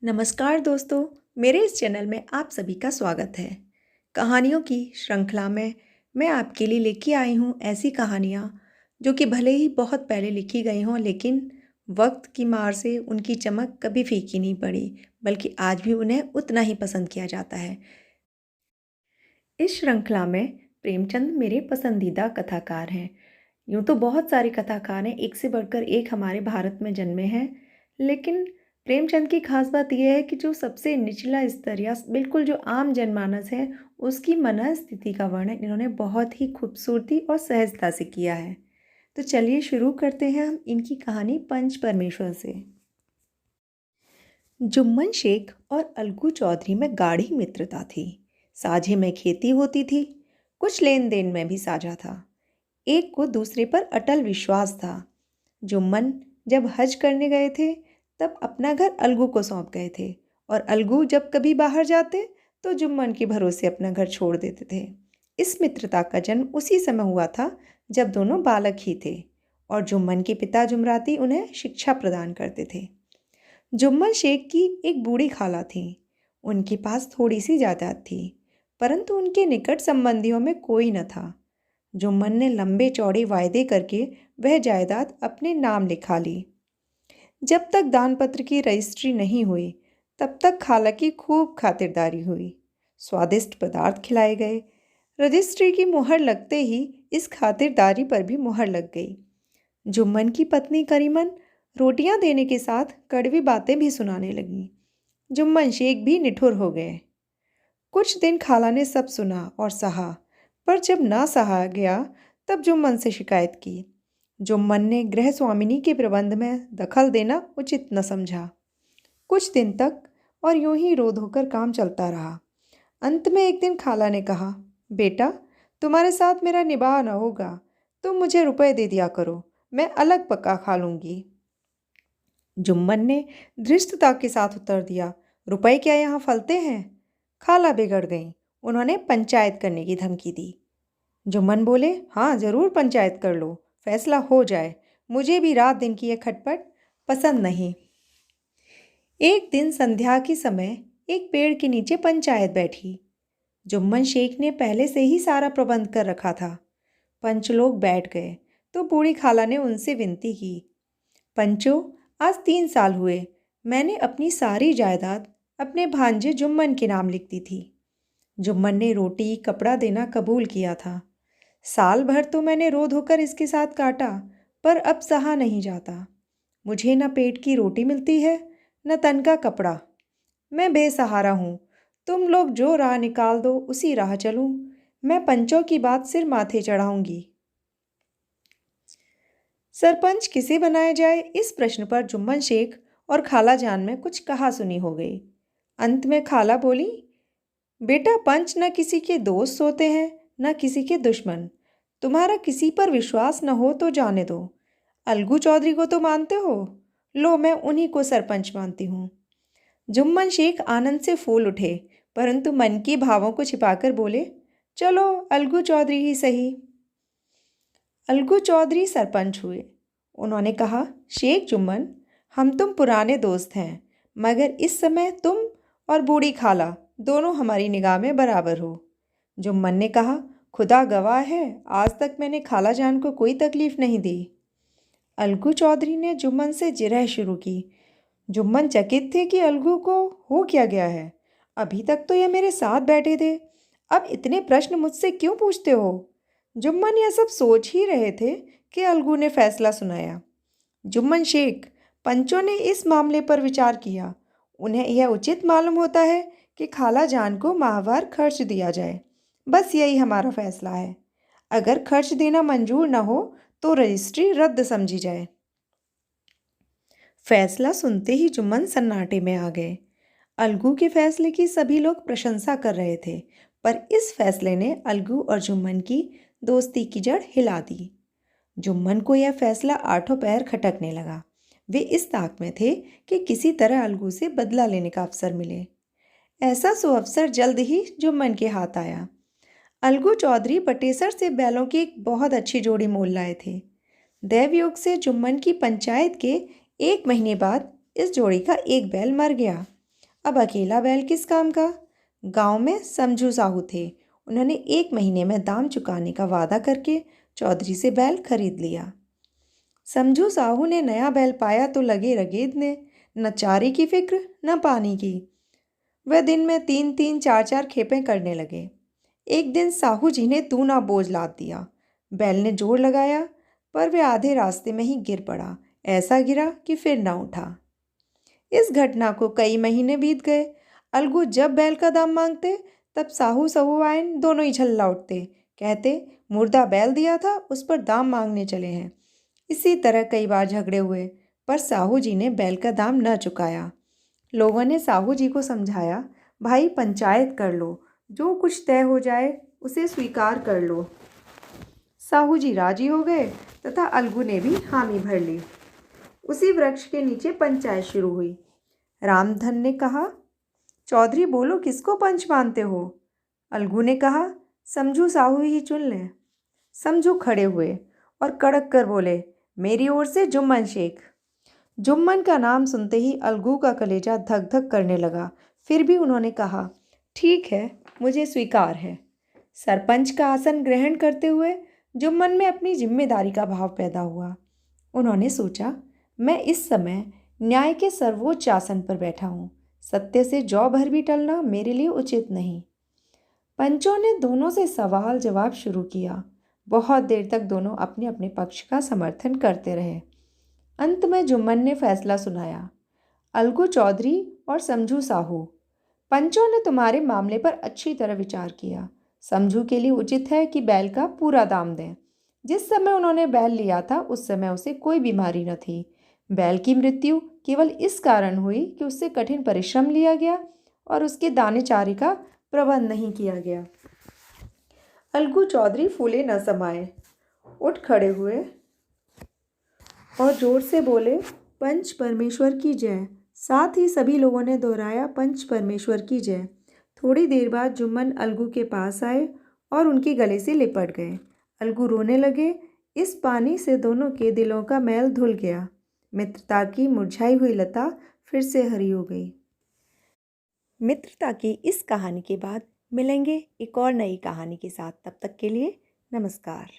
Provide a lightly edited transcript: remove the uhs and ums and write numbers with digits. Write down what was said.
नमस्कार दोस्तों, मेरे इस चैनल में आप सभी का स्वागत है। कहानियों की श्रृंखला में मैं आपके लिए लेके आई हूँ ऐसी कहानियाँ जो कि भले ही बहुत पहले लिखी गई हों, लेकिन वक्त की मार से उनकी चमक कभी फीकी नहीं पड़ी, बल्कि आज भी उन्हें उतना ही पसंद किया जाता है। इस श्रृंखला में प्रेमचंद मेरे पसंदीदा कथाकार हैं। यूँ तो बहुत सारे कथाकार हैं, एक से बढ़कर एक हमारे भारत में जन्मे हैं, लेकिन प्रेमचंद की खास बात यह है कि जो सबसे निचला स्तर या बिल्कुल जो आम जनमानस है, उसकी मनःस्थिति का वर्णन इन्होंने बहुत ही खूबसूरती और सहजता से किया है। तो चलिए शुरू करते हैं हम इनकी कहानी पंच परमेश्वर से। जुम्मन शेख और अलगू चौधरी में गाढ़ी मित्रता थी। साझे में खेती होती थी, कुछ लेन देन में भी साझा था। एक को दूसरे पर अटल विश्वास था। जुम्मन जब हज करने गए थे तब अपना घर अलगू को सौंप गए थे, और अलगू जब कभी बाहर जाते तो जुम्मन के भरोसे अपना घर छोड़ देते थे। इस मित्रता का जन्म उसी समय हुआ था जब दोनों बालक ही थे, और जुम्मन के पिता जुमराती उन्हें शिक्षा प्रदान करते थे। जुम्मन शेख की एक बूढ़ी खाला थी। उनके पास थोड़ी सी जायदाद थी, परंतु उनके निकट संबंधियों में कोई न था। जुम्मन ने लंबे चौड़े वायदे करके वह जायदाद अपने नाम लिखा ली। जब तक दानपत्र की रजिस्ट्री नहीं हुई तब तक खाला की खूब खातिरदारी हुई। स्वादिष्ट पदार्थ खिलाए गए। रजिस्ट्री की मुहर लगते ही इस खातिरदारी पर भी मुहर लग गई। जुम्मन की पत्नी करीमन रोटियां देने के साथ कड़वी बातें भी सुनाने लगीं। जुम्मन शेख भी निठुर हो गए। कुछ दिन खाला ने सब सुना और सहा, पर जब ना सहा गया तब जुम्मन से शिकायत की। जुम्मन ने गृह स्वामिनी के प्रबंध में दखल देना उचित न समझा। कुछ दिन तक और यूं ही रो धोकर काम चलता रहा। अंत में एक दिन खाला ने कहा, बेटा, तुम्हारे साथ मेरा निबाह न होगा, तुम मुझे रुपए दे दिया करो, मैं अलग पका खा लूंगी। जुम्मन ने धृष्टता के साथ उत्तर दिया, रुपए क्या यहाँ फलते हैं? खाला बिगड़ गई। उन्होंने पंचायत करने की धमकी दी। जुम्मन बोले, हाँ जरूर पंचायत कर लो, फैसला हो जाए, मुझे भी रात दिन की यह खटपट पसंद नहीं। एक दिन संध्या के समय एक पेड़ के नीचे पंचायत बैठी। जुम्मन शेख ने पहले से ही सारा प्रबंध कर रखा था। पंच लोग बैठ गए तो बूढ़ी खाला ने उनसे विनती की, पंचो, आज 3 साल हुए मैंने अपनी सारी जायदाद अपने भांजे जुम्मन के नाम लिख दी थी। जुम्मन ने रोटी कपड़ा देना कबूल किया था। साल भर तो मैंने रो धोकर इसके साथ काटा, पर अब सहा नहीं जाता। मुझे न पेट की रोटी मिलती है न तन का कपड़ा। मैं बेसहारा हूँ। तुम लोग जो राह निकाल दो उसी राह चलूँ। मैं पंचों की बात सिर माथे चढ़ाऊंगी। सरपंच किसे बनाया जाए, इस प्रश्न पर जुम्मन शेख और खाला जान में कुछ कहा सुनी हो गई। अंत में खाला बोली, बेटा, पंच न किसी के दोस्त होते हैं न किसी के दुश्मन। तुम्हारा किसी पर विश्वास न हो तो जाने दो। अलगू चौधरी को तो मानते हो, लो मैं उन्हीं को सरपंच मानती हूँ। जुम्मन शेख आनंद से फूल उठे, परंतु मन के भावों को छिपाकर बोले, चलो अलगू चौधरी ही सही। अलगू चौधरी सरपंच हुए। उन्होंने कहा, शेख जुम्मन, हम तुम पुराने दोस्त हैं, मगर इस समय तुम और बूढ़ी खाला दोनों हमारी निगाह में बराबर हो। जुम्मन ने कहा, खुदा गवाह है, आज तक मैंने खाला जान को कोई तकलीफ नहीं दी। अलगू चौधरी ने जुम्मन से जिरह शुरू की। जुम्मन चकित थे कि अलगू को हो क्या गया है। अभी तक तो ये मेरे साथ बैठे थे, अब इतने प्रश्न मुझसे क्यों पूछते हो? जुम्मन यह सब सोच ही रहे थे कि अलगू ने फैसला सुनाया। जुम्मन शेख, पंचों ने इस मामले पर विचार किया। उन्हें यह उचित मालूम होता है कि खाला जान को माहवार खर्च दिया जाए। बस यही हमारा फैसला है। अगर खर्च देना मंजूर न हो तो रजिस्ट्री रद्द समझी जाए। फैसला सुनते ही जुम्मन सन्नाटे में आ गए। अलगू के फैसले की सभी लोग प्रशंसा कर रहे थे, पर इस फैसले ने अलगू और जुम्मन की दोस्ती की जड़ हिला दी। जुम्मन को यह फैसला आठों पैर खटकने लगा। वे इस ताक में थे कि किसी तरह अलगू से बदला लेने का अवसर मिले। ऐसा सो अवसर जल्द ही जुम्मन के हाथ आया। अलगू चौधरी बटेसर से बैलों की एक बहुत अच्छी जोड़ी मोल लाए थे। दैवयोग से जुम्मन की पंचायत के 1 महीने बाद इस जोड़ी का एक बैल मर गया। अब अकेला बैल किस काम का। गांव में समझू साहू थे। उन्होंने 1 महीने में दाम चुकाने का वादा करके चौधरी से बैल खरीद लिया। समझू साहू ने नया बैल पाया तो लगे रगेदने, न चारे की फिक्र न पानी की। वह दिन में 3-3 4-4 खेपें करने लगे। एक दिन साहू जी ने दूना बोझ लाद दिया। बैल ने जोर लगाया, पर वह आधे रास्ते में ही गिर पड़ा। ऐसा गिरा कि फिर ना उठा। इस घटना को कई महीने बीत गए। अलगू जब बैल का दाम मांगते, तब साहू सहुआइन दोनों ही झल्ला उठते। कहते, मुर्दा बैल दिया था, उस पर दाम मांगने चले हैं। इसी तरह कई बार झगड़े हुए, पर साहू जी ने बैल का दाम न चुकाया। लोगों ने साहू जी को समझाया, भाई पंचायत कर लो, जो कुछ तय हो जाए उसे स्वीकार कर लो। साहू जी राजी हो गए तथा अलगू ने भी हामी भर ली। उसी वृक्ष के नीचे पंचायत शुरू हुई। रामधन ने कहा, चौधरी बोलो, किसको पंच मानते हो। अलगू ने कहा, समझू साहू ही चुन लें। समझू खड़े हुए और कड़क कर बोले, मेरी ओर से जुम्मन शेख। जुम्मन का नाम सुनते ही अलगू का कलेजा धक धक करने लगा। फिर भी उन्होंने कहा, ठीक है, मुझे स्वीकार है। सरपंच का आसन ग्रहण करते हुए जुम्मन में अपनी जिम्मेदारी का भाव पैदा हुआ। उन्होंने सोचा, मैं इस समय न्याय के सर्वोच्च आसन पर बैठा हूँ। सत्य से जौ भर भी टलना मेरे लिए उचित नहीं। पंचों ने दोनों से सवाल जवाब शुरू किया। बहुत देर तक दोनों अपने अपने पक्ष का समर्थन करते रहे। अंत में जुम्मन ने फैसला सुनाया, अलगू चौधरी और समझू साहू, पंचों ने तुम्हारे मामले पर अच्छी तरह विचार किया। समझू के लिए उचित है कि बैल का पूरा दाम दें। जिस समय उन्होंने बैल लिया था उस समय उसे कोई बीमारी न थी। बैल की मृत्यु केवल इस कारण हुई कि उससे कठिन परिश्रम लिया गया और उसके दाने चारे का प्रबंध नहीं किया गया। अलगू चौधरी फूले न समाये, उठ खड़े हुए और जोर से बोले, पंच परमेश्वर की जय। साथ ही सभी लोगों ने दोहराया, पंच परमेश्वर की जय। थोड़ी देर बाद जुम्मन अलगू के पास आए और उनके गले से लिपट गए। अलगू रोने लगे। इस पानी से दोनों के दिलों का मैल धुल गया। मित्रता की मुरझाई हुई लता फिर से हरी हो गई। मित्रता की इस कहानी के बाद मिलेंगे एक और नई कहानी के साथ। तब तक के लिए नमस्कार।